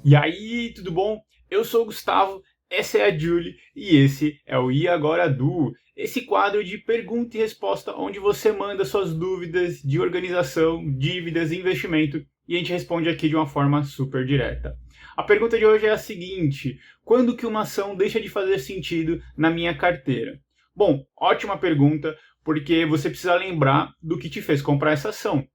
E aí, tudo bom? Eu sou o Gustavo, essa é a Julie e esse é o E Agora Du, esse quadro de pergunta e resposta onde você manda suas dúvidas de organização, dívidas e investimento e a gente responde aqui de uma forma super direta. A pergunta de hoje é a seguinte: quando que uma ação deixa de fazer sentido na minha carteira? Bom, ótima pergunta, porque você precisa lembrar do que te fez comprar essa ação.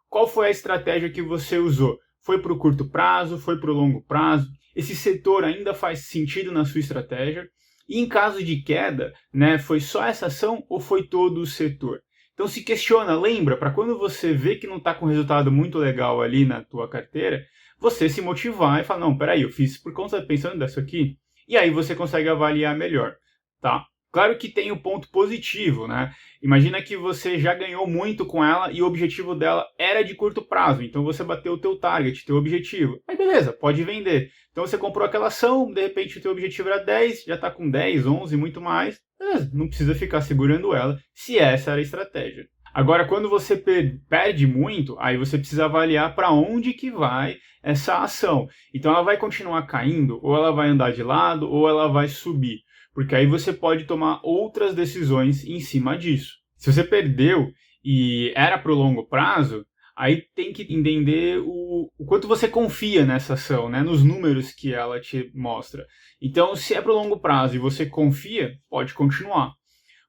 Qual foi a estratégia que você usou? Foi para o curto prazo? Foi para o longo prazo? Esse setor ainda faz sentido na sua estratégia? E em caso de queda, né, foi só essa ação ou foi todo o setor? Então se questiona, lembra, para quando você vê que não está com resultado muito legal ali na tua carteira, você se motivar e falar, não, peraí, eu fiz por conta pensando nisso aqui, e aí você consegue avaliar melhor, tá? Claro que tem o ponto positivo, né? Imagina que você já ganhou muito com ela e o objetivo dela era de curto prazo, então você bateu o teu target, teu objetivo. Aí beleza, pode vender. Então você comprou aquela ação, de repente o teu objetivo era 10, já está com 10, 11, muito mais. Beleza, não precisa ficar segurando ela, se essa era a estratégia. Agora, quando você perde muito, aí você precisa avaliar para onde que vai essa ação. Então ela vai continuar caindo, ou ela vai andar de lado, ou ela vai subir. Porque aí você pode tomar outras decisões em cima disso. Se você perdeu e era para o longo prazo, aí tem que entender o quanto você confia nessa ação, né, nos números que ela te mostra. Então, se é para o longo prazo e você confia, pode continuar.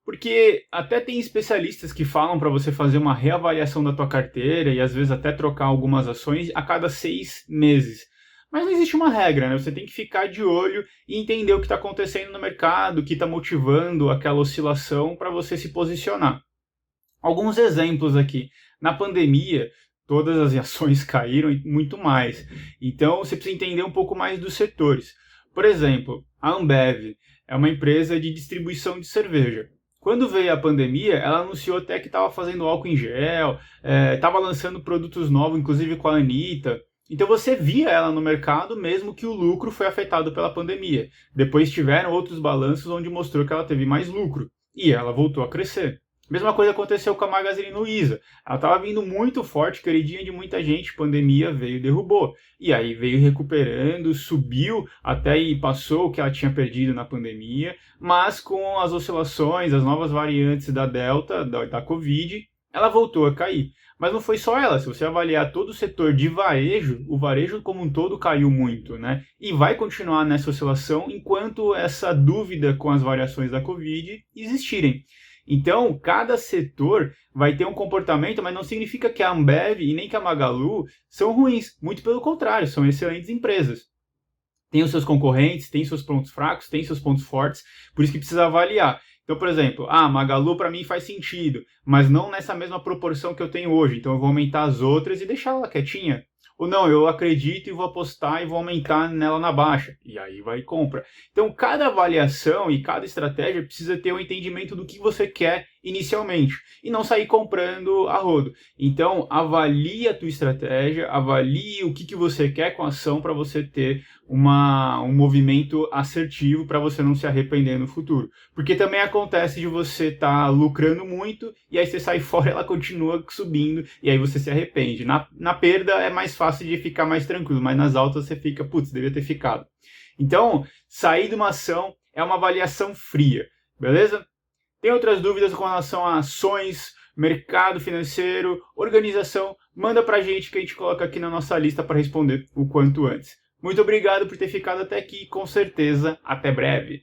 Porque até tem especialistas que falam para você fazer uma reavaliação da tua carteira e às vezes até trocar algumas ações a cada 6 meses. Mas não existe uma regra, né? Você tem que ficar de olho e entender o que está acontecendo no mercado, o que está motivando aquela oscilação para você se posicionar. Alguns exemplos aqui. Na pandemia, todas as ações caíram e muito mais. Então, você precisa entender um pouco mais dos setores. Por exemplo, a Ambev é uma empresa de distribuição de cerveja. Quando veio a pandemia, ela anunciou até que estava fazendo álcool em gel, estava lançando produtos novos, inclusive com a Anitta. Então você via ela no mercado, mesmo que o lucro foi afetado pela pandemia. Depois tiveram outros balanços onde mostrou que ela teve mais lucro. E ela voltou a crescer. Mesma coisa aconteceu com a Magazine Luiza. Ela estava vindo muito forte, queridinha de muita gente, pandemia veio e derrubou. E aí veio recuperando, subiu até e passou o que ela tinha perdido na pandemia, mas com as oscilações, as novas variantes da Delta, da Covid, ela voltou a cair. Mas não foi só ela, se você avaliar todo o setor de varejo, o varejo como um todo caiu muito, né? E vai continuar nessa oscilação enquanto essa dúvida com as variações da Covid existirem. Então, cada setor vai ter um comportamento, mas não significa que a Ambev e nem que a Magalu são ruins. Muito pelo contrário, são excelentes empresas. Tem os seus concorrentes, tem seus pontos fracos, tem seus pontos fortes, por isso que precisa avaliar. Então, por exemplo, Magalu para mim faz sentido, mas não nessa mesma proporção que eu tenho hoje. Então eu vou aumentar as outras e deixar ela quietinha. Ou não, eu acredito e vou apostar e vou aumentar nela na baixa. E aí vai e compra. Então cada avaliação e cada estratégia precisa ter um entendimento do que você quer inicialmente. E não sair comprando a rodo. Então avalie a tua estratégia, avalie o que você quer com a ação para você ter um movimento assertivo para você não se arrepender no futuro. Porque também acontece de você estar lucrando muito e aí você sai fora e ela continua subindo e aí você se arrepende. Na perda é mais fácil de ficar mais tranquilo, mas nas altas você fica, putz, devia ter ficado. Então, sair de uma ação é uma avaliação fria, beleza? Tem outras dúvidas com relação a ações, mercado financeiro, organização? Manda pra gente que a gente coloca aqui na nossa lista para responder o quanto antes. Muito obrigado por ter ficado até aqui, com certeza, até breve.